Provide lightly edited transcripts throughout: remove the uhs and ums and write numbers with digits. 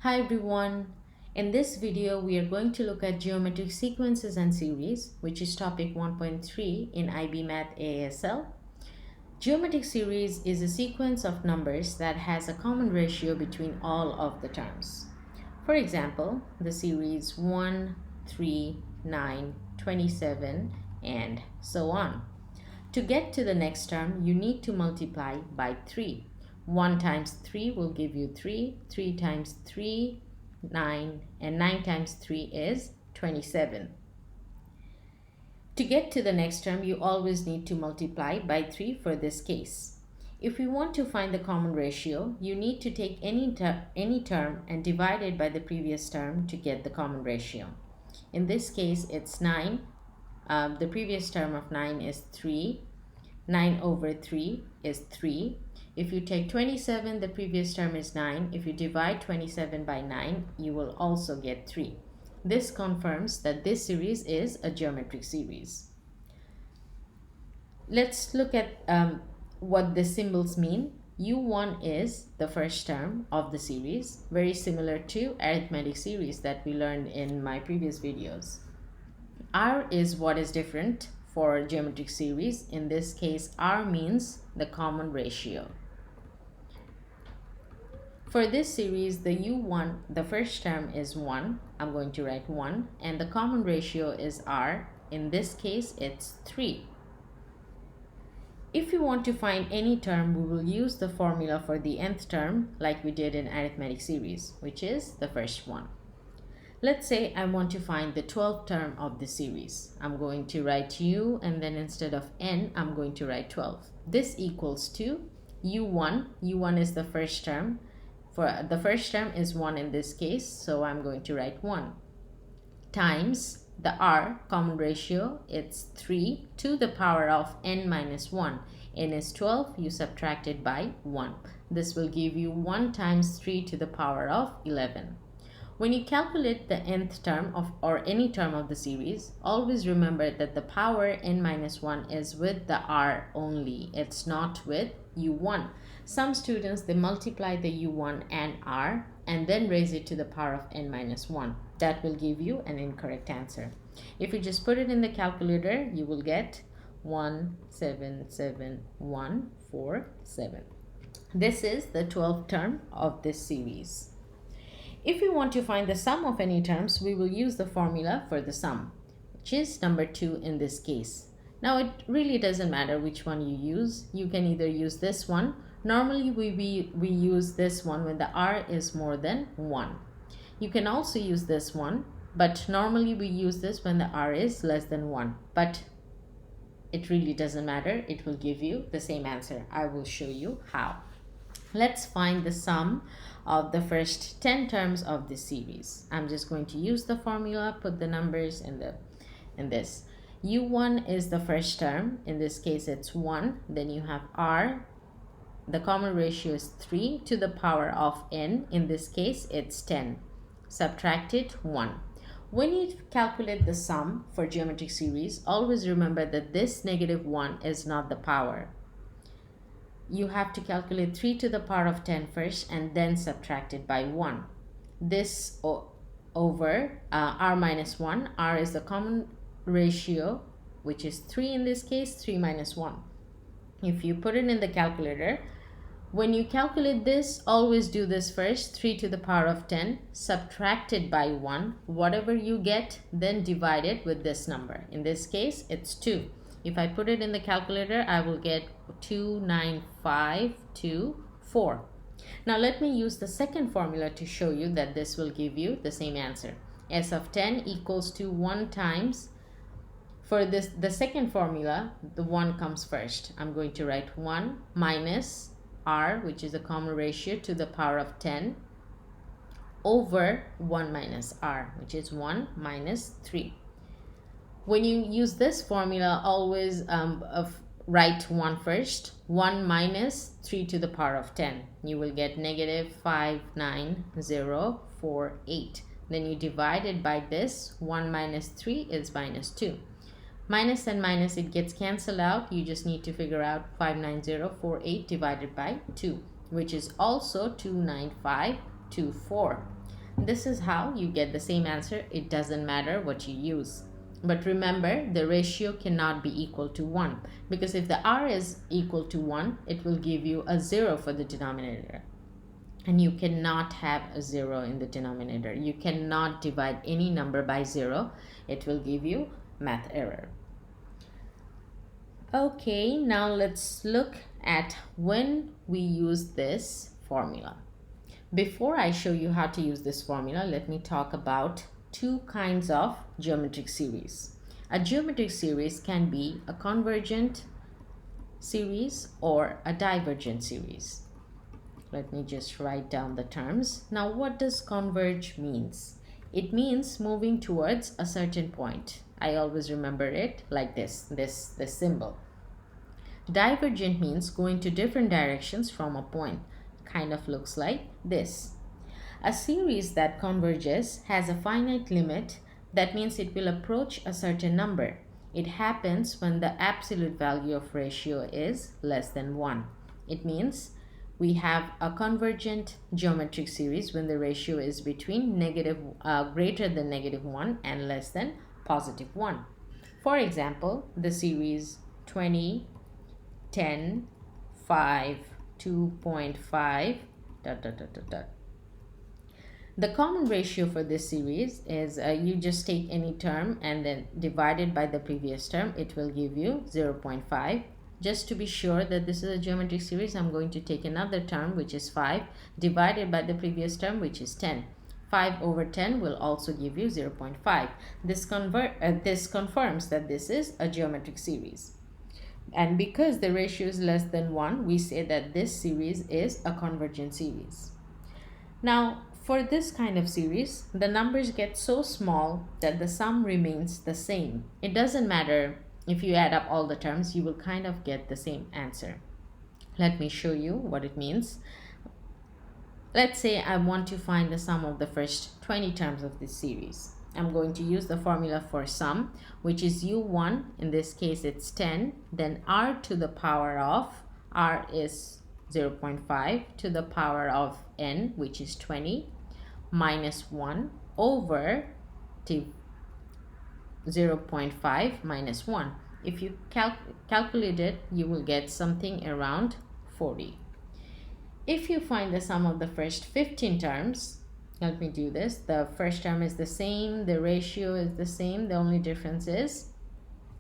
Hi everyone. In this video, we are going to look at geometric sequences and series, which is topic 1.3 in IB Math ASL. Geometric series is a sequence of numbers that has a common ratio between all of the terms. For example, the series 1, 3, 9, 27, and so on. To get to the next term, you need to multiply by 3. 1 times 3 will give you 3, 3 times 3, 9, and 9 times 3 is 27. To get to the next term, you always need to multiply by 3 for this case. If we want to find the common ratio, you need to take any term and divide it by the previous term to get the common ratio. In this case, it's 9. The previous term of 9 is 3. 9 over 3 is 3. If you take 27, the previous term is 9. If you divide 27 by 9, you will also get 3. This confirms that this series is a geometric series. Let's look at what the symbols mean. U1 is the first term of the series, very similar to arithmetic series that we learned in my previous videos. R is what is different for geometric series. In this case, R means the common ratio. For this series, the U1, the first term is 1. I'm going to write 1. And the common ratio is R. In this case, it's 3. If you want to find any term, we will use the formula for the nth term like we did in arithmetic series, which is the first one. Let's say I want to find the 12th term of the series. I'm going to write U, and then instead of n, I'm going to write 12. This equals to U1. U1 is the first term. For the first term is 1 in this case, so I'm going to write 1. Times the R, common ratio, it's 3 to the power of n minus 1. n is 12, you subtract it by 1. This will give you 1 times 3 to the power of 11. When you calculate the nth term or any term of the series, always remember that the power n minus 1 is with the R only. It's not with U1. Some students, they multiply the U1 and R and then raise it to the power of n minus 1. That will give you an incorrect answer. If you just put it in the calculator, you will get 177,147. This is the 12th term of this series. If we want to find the sum of any terms, we will use the formula for the sum, which is number 2 in this case. Now, it really doesn't matter which one you use. You can either use this one. Normally, we use this one when the R is more than 1. You can also use this one, but normally we use this when the R is less than 1. But it really doesn't matter. It will give you the same answer. I will show you how. Let's find the sum of the first 10 terms of this series. I'm just going to use the formula, put the numbers in this. U1 is the first term. In this case, it's 1. Then you have R. The common ratio is 3 to the power of n. In this case, it's 10. Subtract it 1. When you calculate the sum for geometric series, always remember that this negative 1 is not the power. You have to calculate 3 to the power of 10 first and then subtract it by 1. This over R minus 1. R is the common ratio, which is 3 in this case, 3 minus 1. If you put it in the calculator, when you calculate this, always do this first. 3 to the power of 10, subtract it by 1. Whatever you get, then divide it with this number. In this case, it's 2. If I put it in the calculator, I will get 29524. Now let me use the second formula to show you that this will give you the same answer. S of 10 equals to 1 times. For this, the second formula, the 1 comes first. I'm going to write 1 minus R, which is the common ratio, to the power of 10 over 1 minus R, which is 1 minus 3. When you use this formula, always write 1 first. 1 minus 3 to the power of 10. You will get negative 59048. Then you divide it by this. 1 minus 3 is minus 2. Minus and minus, it gets cancelled out. You just need to figure out 59048 divided by 2, which is also 295 to 4. This is how you get the same answer. It doesn't matter what you use. But remember, the ratio cannot be equal to 1, because if the r is equal to 1, it will give you a 0 for the denominator. And you cannot have a 0 in the denominator. You cannot divide any number by 0. It will give you math error. Okay, now let's look at when we use this formula. Before I show you how to use this formula, let me talk about two kinds of geometric series. A geometric series can be a convergent series or a divergent series. Let me just write down the terms. Now, what does converge means? It means moving towards a certain point. I always remember it like this symbol. Divergent means going to different directions from a point. Kind of looks like this. A series that converges has a finite limit. That means it will approach a certain number. It happens when the absolute value of ratio is less than 1. It means we have a convergent geometric series when the ratio is between greater than -1 and less than +1. For example, the series 20, 10, 5, 2.5, ... The common ratio for this series is you just take any term and then divide it by the previous term. It will give you 0.5. Just to be sure that this is a geometric series, I'm going to take another term, which is 5, divided by the previous term, which is 10. 5 over 10 will also give you 0.5. This confirms that this is a geometric series. And because the ratio is less than 1, we say that this series is a convergent series. Now, for this kind of series, the numbers get so small that the sum remains the same. It doesn't matter if you add up all the terms, you will kind of get the same answer. Let me show you what it means. Let's say I want to find the sum of the first 20 terms of this series. I'm going to use the formula for sum, which is u1. In this case, it's 10. Then r to the power of, r is 0.5 to the power of n, which is 20, minus 1 over 0.5 minus 1. If you calculate it, you will get something around 40. If you find the sum of the first 15 terms, let me do this. The first term is the same, the ratio is the same, the only difference is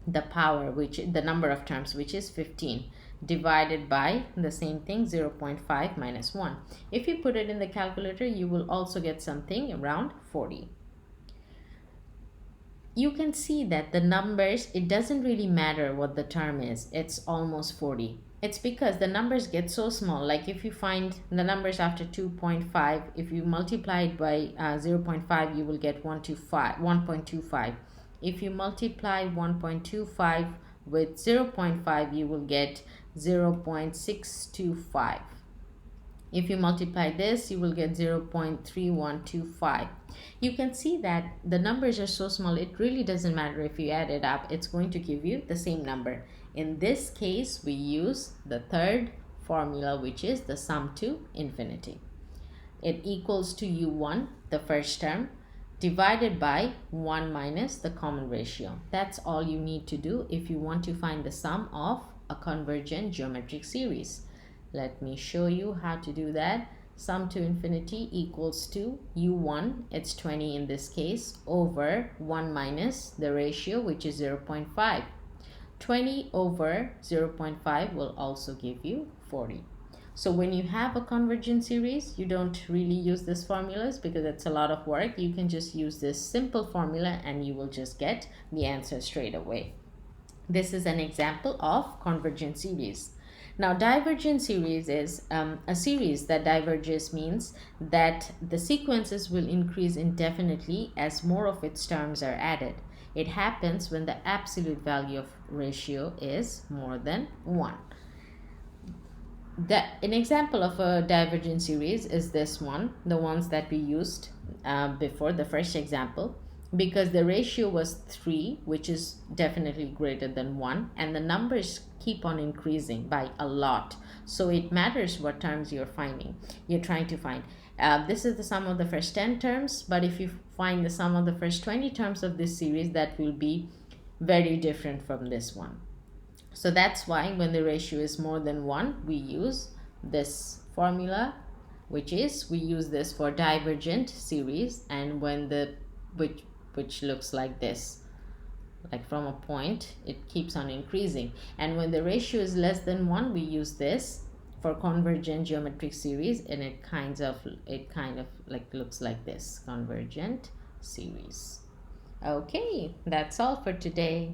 the power, the number of terms, which is 15, divided by the same thing, 0.5 minus 1. If you put it in the calculator, you will also get something around 40. You can see that the numbers, it doesn't really matter what the term is, it's almost 40. It's because the numbers get so small. Like if you find the numbers after 2.5, if you multiply it by 0.5, you will get 1.25. If you multiply 1.25 with 0.5, you will get 0.625. If you multiply this, you will get 0.3125. You can see that the numbers are so small, it really doesn't matter if you add it up, it's going to give you the same number. In this case, we use the third formula, which is the sum to infinity. It equals to u1, the first term, divided by 1 minus the common ratio. That's all you need to do if you want to find the sum of a convergent geometric series. Let me show you how to do that. Sum to infinity equals to u1, it's 20 in this case, over 1 minus the ratio, which is 0.5. 20 over 0.5 will also give you 40. So when you have a convergent series, you don't really use these formulas because it's a lot of work. You can just use this simple formula and you will just get the answer straight away. This is an example of convergent series. Now, divergent series is a series that diverges, means that the sequences will increase indefinitely as more of its terms are added. It happens when the absolute value of ratio is more than 1. An example of a divergent series is this one, the ones that we used before, the first example, because the ratio was 3, which is definitely greater than 1, and the numbers keep on increasing by a lot. So it matters what terms you're trying to find. This is the sum of the first 10 terms, but if you find the sum of the first 20 terms of this series, that will be very different from this one. So that's why when the ratio is more than 1, we use this formula, which is we use this for divergent series, and when the which looks like this, like from a point it keeps on increasing, and when the ratio is less than 1, we use this for convergent geometric series, and it kind of like looks like this, convergent series. Okay, that's all for today.